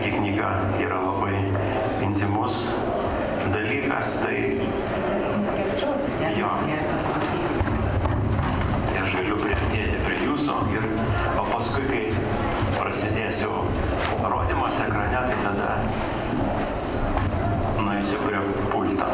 kadangi knyga yra labai intimus dalykas, tai jo, tai aš galiu priartėti prie jūsų ir o paskui, kai prasidės jau rodymas ekrane, tai tada nueisiu prie pulto.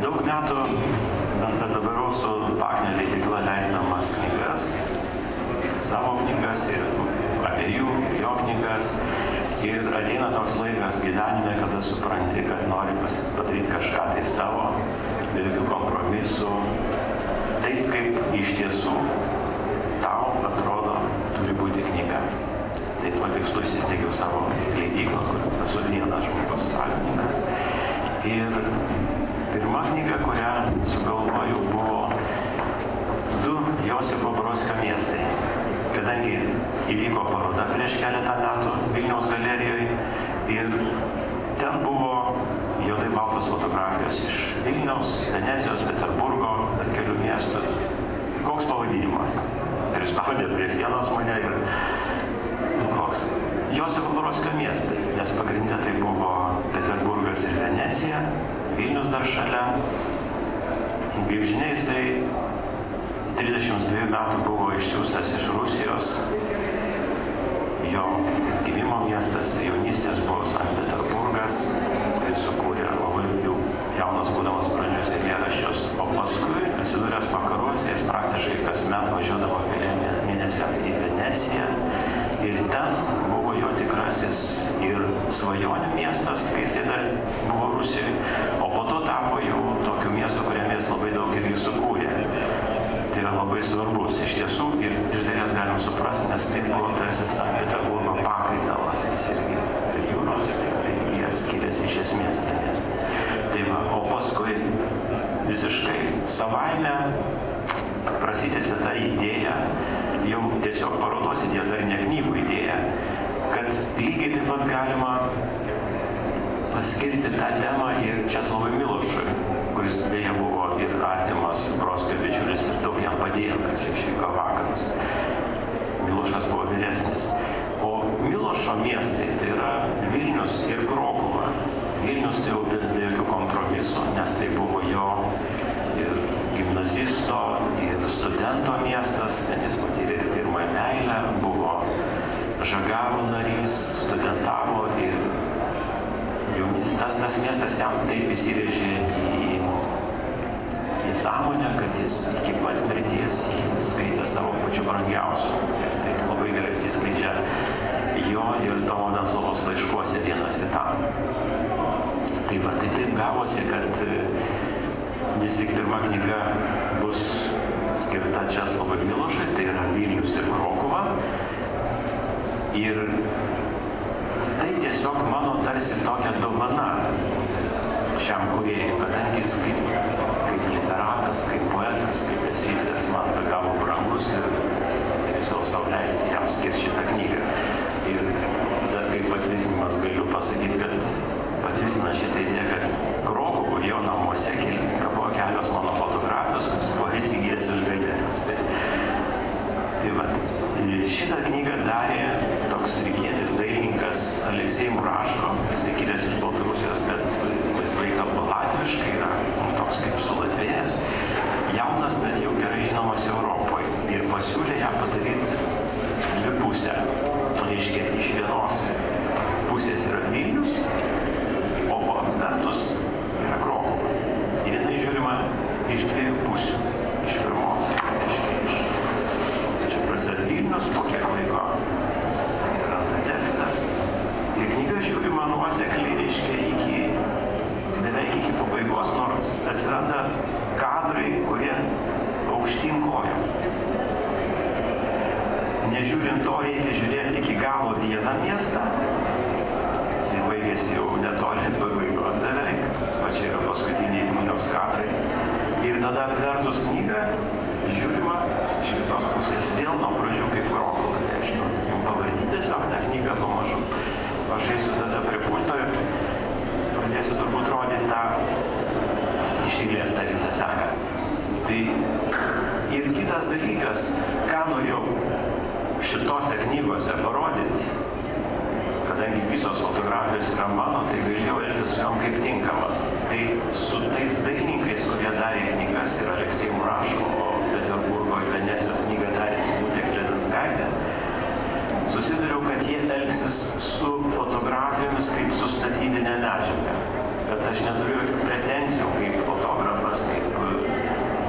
Daug metų bendradarbiavau su Paknio leidykla leisdamas knygas, savo knygas ir abiejų ir jo knygas. Ir ateina toks laikas gyvenime, kada supranti, kad nori padaryti kažką tai savo, be jokių kompromisų, taip kaip iš tiesų tau atrodo turi būti knyga. Tai tuo tikslu įsisteigiau savo leidyklą, kur esu vienas žmogus savininkas. Ir pirma knyga, kurią sugalvojau, buvo 2 Josifo Brodskio miestai. Kadangi įvyko paroda prieš keletą metų Vilniaus galerijoje ir ten buvo juodai baltos fotografijos iš Vilniaus, Venecijos, Peterburgo, bet kelių miestų. Koks pavadinimas? Prispaudė prie sienos mane ir koks? Josifo Brodskio miestai, nes pagrindė tai buvo Peterburgas ir Venecija, Vilnius dar šalia. Kaip žinia, jisai 32 metų buvo išsiųstas iš Rusijos, jo gimimo miestas ir jaunystės buvo Sankt Peterburgas, kuris sukūrė labai jau jaunas būdamas brandžius eilėraščius, o paskui atsidūręs vakaruose, jis praktiškai kasmet važiuodavo keli mėnesį į Veneciją ir ten buvo jo tikrasis ir svajonių miestas, kai jisai dar buvo Rusijoje, o po to tapo jau tokiu miestu, kuriame jis labai daug ir jį sukūrė. Tai yra labai svarbus iš tiesų ir iš dalies galim suprasti, nes tai buvo tarsi Sankt Peterburgo pakaitalas, jis irgi prie jūros, tai jie skiriasi iš esmės tie miestai. Tai va, o paskui visiškai savaime prasitėsi ta idėja, jau tiesiog parodos idėja, dar ne knygų idėja, kad lygiai taip pat galima paskirti tą temą ir Česlovui Milošui, kuris beje buvo ir artimas Brodskio bičiulis ir daug jam padėjo, kas išvyko vakarus. Milošas buvo vyresnis. O Milošo miestai tai yra Vilnius ir Krokuva. Vilnius tai jau be jokių kompromisų, nes tai buvo jo ir gimnazisto, ir studento miestas, ten jis patyrė ir pirmąją meilę, buvo žagarų narys, studentavo ir tas miestas jam taip įsirėžė į sąmonę, kad jis iki pat mirties jį skaitė savo pačiu brangiausiu. Ir tai labai gerai atsiskleidžia jo ir Tomo Venclovos laiškuose vienas kitam. Tai va, tai taip gavosi, kad vis tik pirma knyga bus skirta Česlovui Milošui, tai yra Vilnius ir Krokuva. Ir tai tiesiog mano tarsi tokia dovana šiam kūrėjui, kadangi jis kaip literatas, kaip poetas, kaip eseistas man be galo brangus ir drįsau sau leisti jam skirti šitą knygą. Ir dar kaip patvirtinimas galiu pasakyti, kad patvirtina šitą idėją, kad Krokuvoje jo namuose kabo kelios mano fotografijos, kuris buvo įsigijęs iš galerijos. Tai va, šitą knygą darė toks rygietis dailininkas Aleksej Muraško, jisai kilęs iš Baltarusijos, bet laisvai kalba latviškai, yra toks kaip sulatvėjęs, jaunas, bet jau gerai žinomas Europoje. Ir pasiūlė ją padaryti dvipusę. Reiškia, iš vienos pusės yra Vilnius, o apvertus yra Krokuva. Ir jinai žiūrima iš 2 pusių. Iš pirmos, reiškia, čia prasideda Vilnius, po kiek laiko atsiranda tekstas. Ir knyga žiūrima nuosekliai, reiškia, beveik iki pabaigos, nors atsiranda kadrai, kurie aukštyn kojom. Nežiūrint to, reikia žiūrėti iki galo vieną miestą. Jisai baigėsi jau netoli pabaigos beveik, o čia yra paskutiniai Vilniaus kadrai. Ir tada apvertus knygą žiūrima iš kitos pusės vėl nuo pradžių kaip Krokuva. Tai aš jums pavardyti tiesiog tą knygą pamažu. Aš eisiu tada prie pulto ir pradėsiu turbūt rodyti tą iš eilės tą visą seką. Tai Ir kitas dalykas, ką norėjau šitose knygose parodyti, kadangi visos fotografijos yra mano, tai galėjau elgtis su jom kaip tinkamas. Tai su tais dailininkais, kurie darė knygas, ir Aleksej Murašovo, Peterburgo ir Venecijos knygą darė Sigutė Klevinskaitė, susidariau, kad jie elgsis su fotografijomis kaip su statybinė medžiaga. Bet aš neturiu jokių pretenzijų kaip fotografas,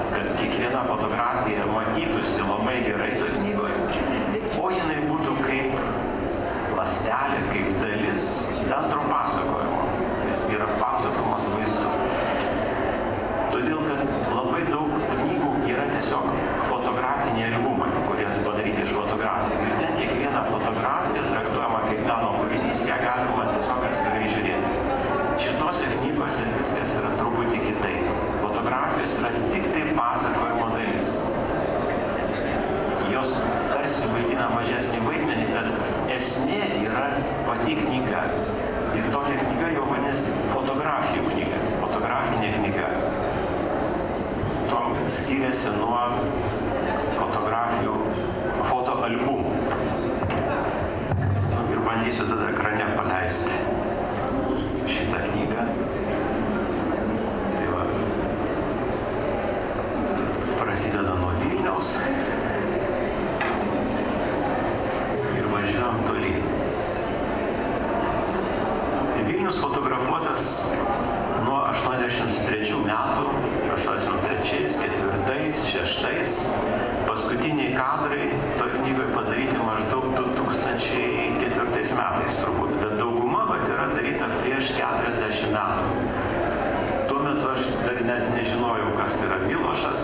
kad kiekviena fotografija matytųsi labai gerai toje knygoje, o jinai būtų kaip ląstelė, kaip dalis bendro pasakojimo. Tai yra pasakojimas vaizdu. Todėl, kad labai daug knygų yra tiesiog fotografiniai albumai, kurie padaryti iš fotografijų. Ir ten kiekviena fotografija traktuojama kaip meno kūrinys, ją galima tiesiog atskirai žiūrėti. Šitose knygose viskas yra truputį kitaip. Fotografijos yra tik tai pasakojimo dalis. Jos tarsi vaidina mažesnį vaidmenį, bet esmė yra pati knyga. Ir tokia knyga jau vadinasi fotografijų knyga, fotografinė knyga. Tuom skiriasi nuo fotografijų, fotoalbumų. Ir bandysiu tada ekrane paleisti šitą knygą. Tai va, prasideda nuo Vilniaus ir važiuojam tolyn. Vilnius fotografuotas nuo 83 metų, 83, 4, 6. Paskutiniai kadrai toj knygoje padaryti maždaug 2004 metais turbūt, bet dauguma yra daryta prieš 40 metų. Tuo metu aš dar net nežinojau, kas yra Milošas,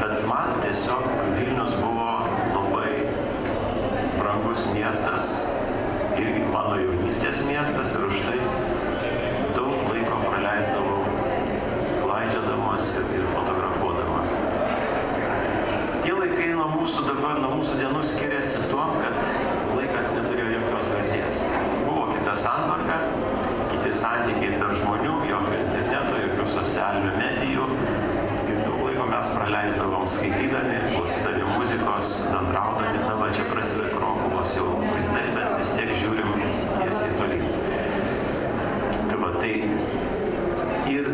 bet man tiesiog Vilnius buvo labai brangus miestas, irgi mano jaunystės miestas, ir už tai daug laiko praleisdavau klaidžiodamas ir fotografuodamas. Tie laikai nuo mūsų dienų skiriasi tuo, kad laikas neturėjo jokios vertės. Buvo kita santvarka, kiti santykiai tarp žmonių, jokio interneto, jokių socialinių medijų. Ir daug laiko mes praleisdavom skaitydami, klausydami muzikos, bendraudami. Na va, čia prasideda Krokuvos jau vaizdai, bet vis tiek žiūrim tiesiai tolyn. Tai va, tai ir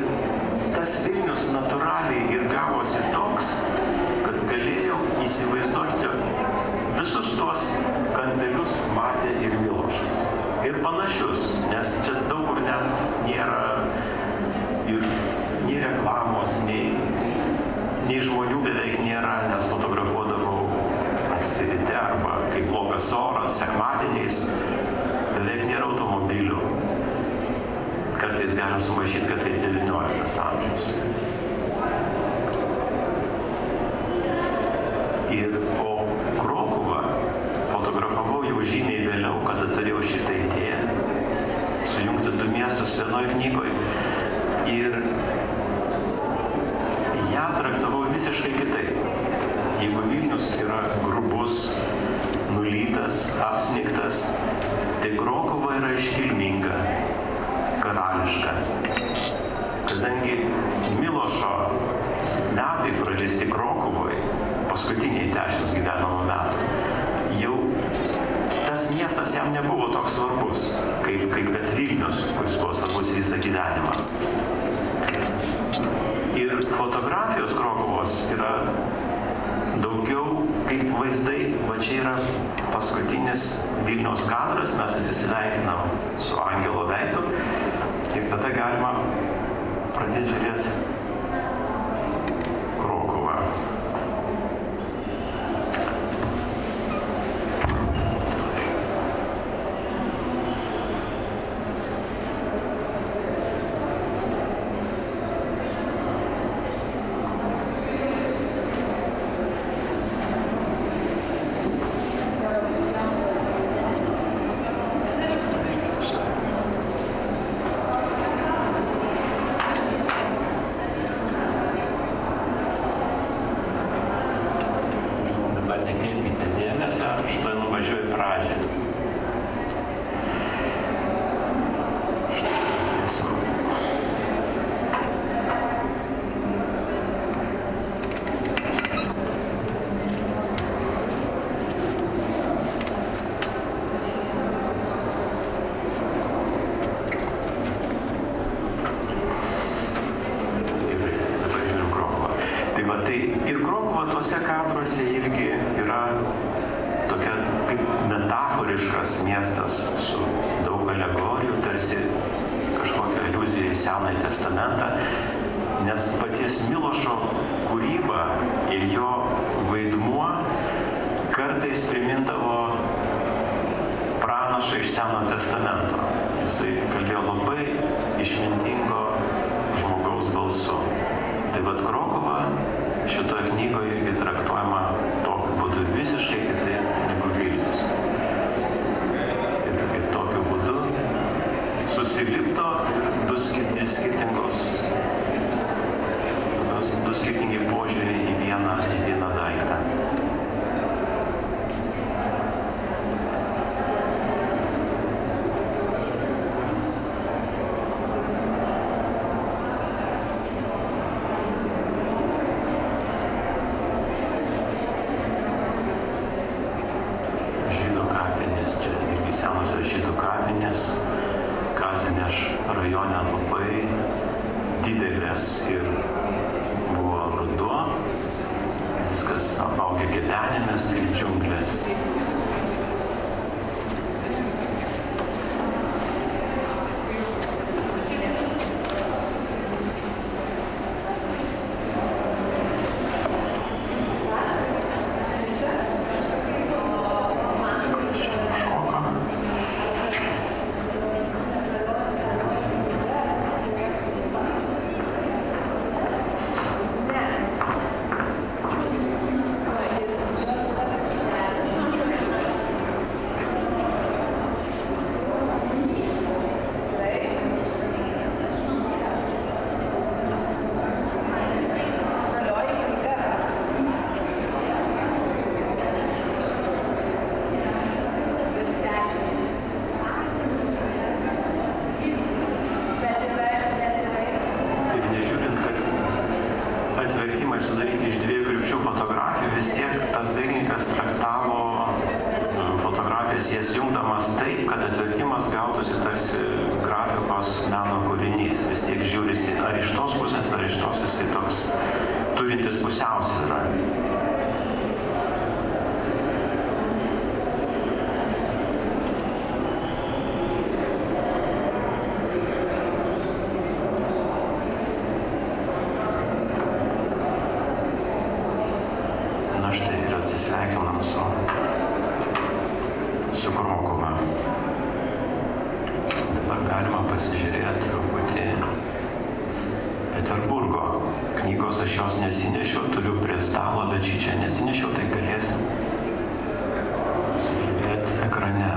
tas Vilnius natūraliai ir gavosi toks, kad galėjau įsivaizduoti visus tuos kampelius matė ir Milošas. Ir panašius, nes čia daug kur net nėra ir nei reklamos, nei žmonių beveik nėra, nes fotografuodavau anksti ryte arba kai blogas oras, sekmadieniais, beveik nėra automobilių. Kartais galim sumaišyti, kad tai 19 amžius. O Krokuvą fotografavau jau žymiai vėliau, kada turėjau šitą idėją sujungti du miestus vienoje knygoje. Ir ją traktavau visiškai kitaip. Jeigu Vilnius yra grubus, nulytas, apsnigtas, tai Krokuva yra iškilminga, karališka. Kadangi Milošo metai praleisti Krokuvoje, paskutiniai 10 gyvenimo metų, jau tas miestas jam nebuvo toks svarbus, kaip kad Vilnius, kuris buvo svarbus visą gyvenimą. Ir fotografijos Krokuvos yra daugiau kaip vaizdai. Va čia yra paskutinis Vilniaus kadras, mes atsisveikinam su angelo veidu ir tada galima pradėti žiūrėti Krokuvą. kadruose irgi yra tokia kaip metaforiškas miestas su daug alegorijų, tarsi kažkokia aliuzija į Senąjį testamentą, nes paties Milošo kūryba ir jo vaidmuo kartais primindavo pranašą iš Senojo testamento. Jisai kalbėjo labai išmintingo žmogaus balsu. Tai vat Krokuva šitoje knygoje irgi traktuojama tokiu būdu visiškai kitaip negu Vilnius. Ir tokiu būdu susilipdo du skirtingi požiūriai į vieną daiktą. Senosios žydų kapinės Kazimierz rajone labai didelės ir buvo ruduo, viskas apaugę gyvenimės kaip džiunglės. Sudaryti iš dviejų krypčių fotografijų, vis tiek tas dailininkas traktavo fotografijas jas jungdamas taip, kad atvertimas gautųsi tarsi grafikos meno kūrinys. Vis tiek žiūrisi ar iš tos pusės, ar iš tos jisai toks turintis pusiausvyrą. Štai ir atsisveikinam su Krokuva. Dabar galima pasižiūrėti truputį Peterburgo. Knygos aš jos nesinešiau, turiu prie stalo, bet šį čia nesinešiau, tai galėsim pasižiūrėti ekrane.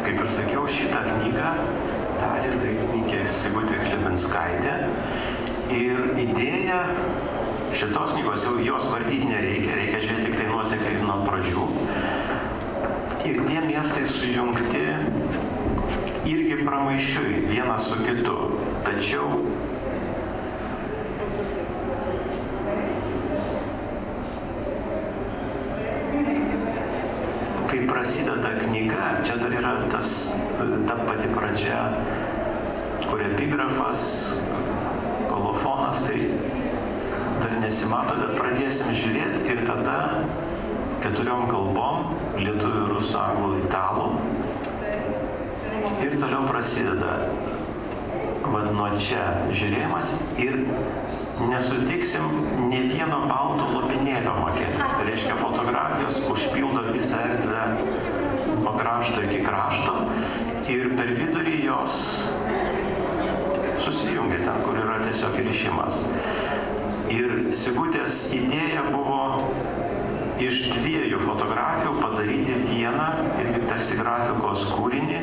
Kaip ir sakiau, šitą knygą darė dailininkė Sigutė Chlebinskaitė ir idėja šitos knygos, jau jos vardyti nereikia, reikia žiūrėti tik tai nuosekliai nuo pradžių. Ir tie miestai sujungti irgi pramaišiui vienas su kitu, tačiau kai prasideda knyga, čia dar yra ta pati pradžia, kur epigrafas, kolofonas, tai dar nesimato, bet pradėsim žiūrėti ir tada 4 kalbom, lietuvių, rusų, anglų, italų. Ir toliau prasideda nuo čia žiūrėjimas ir nesutiksim ne vieno balto lopinėlio makete. Tai reiškia, fotografijos užpildo visą erdvę nuo krašto iki krašto ir per vidurį jos susijungia ten, kur yra tiesiog ryšimas. Ir Sigutės idėja buvo iš 2 fotografijų padaryti vieną irgi tarsi grafikos kūrinį,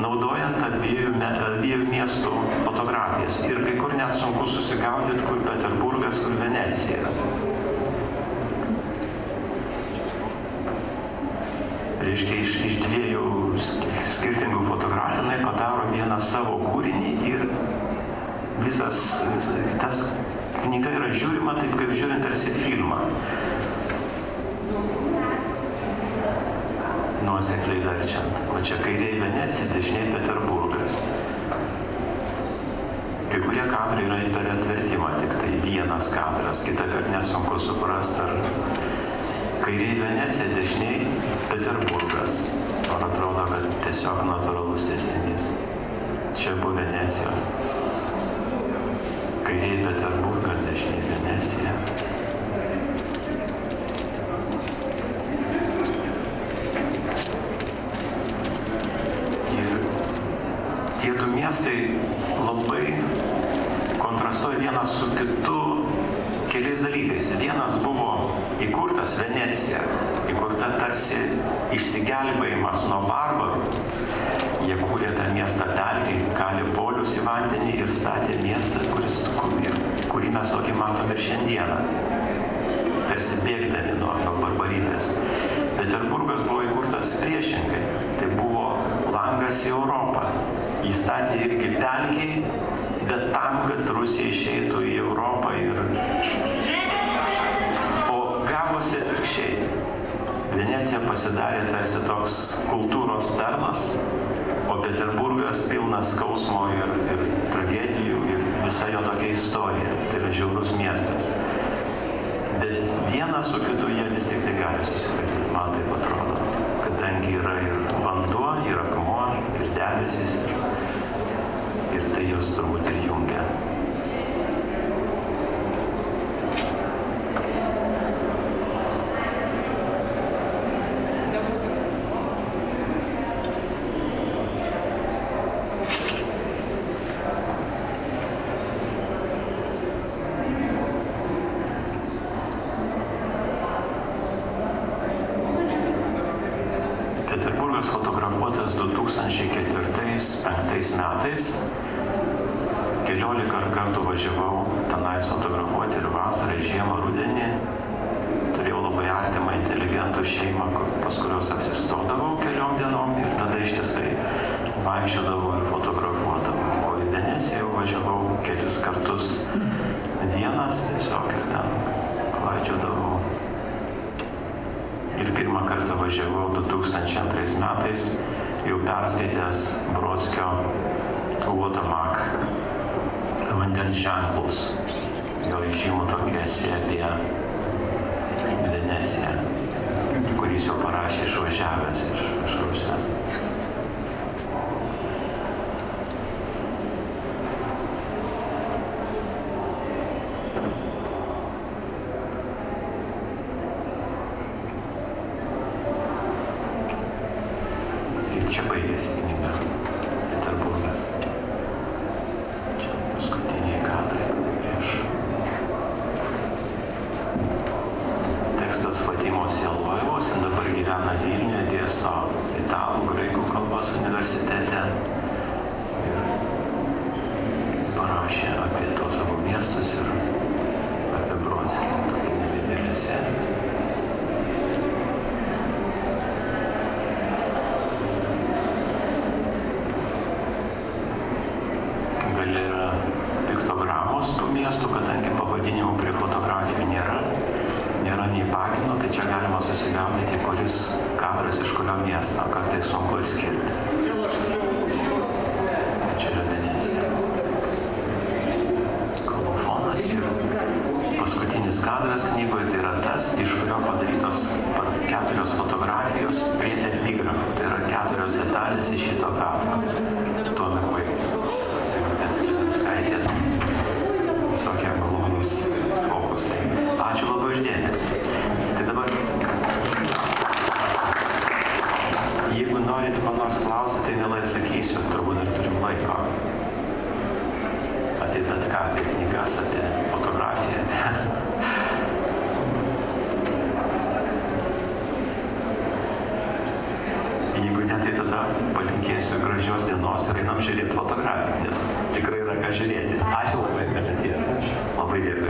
naudojant abiejų miestų fotografijas. Ir kai kur net sunku susigaudyti, kur Peterburgas, kur Venecija. reiškia iš dviejų skirtingų fotografijų jinai padaro vieną savo kūrinį ir tas knyga yra žiūrima taip, kaip žiūrint tarsi filmą. Nuosekliai verčiant. O čia kairiai Venecija, dešiniai Peterburgas. Kai kurie kadrai yra per atvertimą, tik tai vienas kadras, kitą kartą nesunku suprasti, ar kairiai Venecija, dešiniai Peterburgas. Man atrodo, kad tiesiog natūralus tęsinys. Čia buvo Venecijos. Kairiai Peterburgas, dešiniai Venecija. Ir tie du miestai labai kontrastuoja vienas su kitu keliais dalykais. Vienas buvo įkurtas Venecija, įkurta tarsi išsigelbėjimas nuo barbarų. Jie kūrė tą miestą pelkėj, kalė polius į vandenį ir statė miestą, kurį mes tokį matom ir šiandieną, tarsi bėgdami nuo barbarybės. Peterburgas buvo įkurtas priešingai, tai buvo langas į Europą. Jį statė irgi pelkėj, bet tam, kad Rusija išeitų į Europą O gavosi atvirkščiai. Venecija pasidarė tarsi toks kultūros perlas, o Peterburgas pilnas skausmo ir tragedijų ir visa jo tokia istorija. Tai yra žiaurus miestas. Bet vienas su kitu jie vis tik tai gali susikalbėti, man taip atrodo. Kadangi yra ir vanduo, ir akmuo, ir debesis, ir tai jos turbūt ir jungia. Peterburgas fotografuotas 2004-2005 metais. 14 kartų važiavau tenais fotografuoti ir vasarą, ir žiemą, rudenį. Turėjau labai artimą inteligentų šeimą, pas kurios apsistodavau keliom dienom ir tada ištisai vaikščiodavau ir fotografuodavau. O į Veneciją jau važiavau kelis kartus vienas tiesiog ir ten klaidžiodavau. Ir pirmą kartą važiavau 2002 metais, jau perskaitęs Brodskio Watermark vandens ženklus. Jo žymų tokia esė apie Veneciją, kuris jau parašė išvažiavęs iš Rusijos. Čia baigėsi knyga Peterburgas. Čia paskutiniai kadrai prieš. Tekstas Fatimos Jelojevos, jin dabar gyvena Vilniuje, dėsto italų, graikų kalbos universitete ir parašė apie tuos savo miestus ir apie Brodskį, tokį nedidelį esė. Yra piktogramos tų miestų, kadangi pavadinimų prie fotografijų nėra nei paginų, tai čia galima susigaudyti, kuris kadras iš kurio miesto, kartais sunku atskirti. Čia yra Venecija. Kolofonas ir paskutinis kadras knygoje tai yra tas, iš kurio padarytos 4 fotografijos prie epigrafų, tai yra 4 detalės iš šito kadro. Tuo baigėsi. Sigutės Lilinskaitės visokie malonūs fokusai. Ačiū labai už dėmesį. Tai dabar, jeigu norit man nors klausyti, tai mielai atsakysiu, turbūt dar turim laiko. Apie bet ką, apie knygas, apie fotografiją. Jeigu ne, tai tada palinkėsiu gražios dienos ir einam žiūrėti fotografiją, nes tikrai yra ką žiūrėti. Ačiū labai, kad atėjote. Labai dėkui.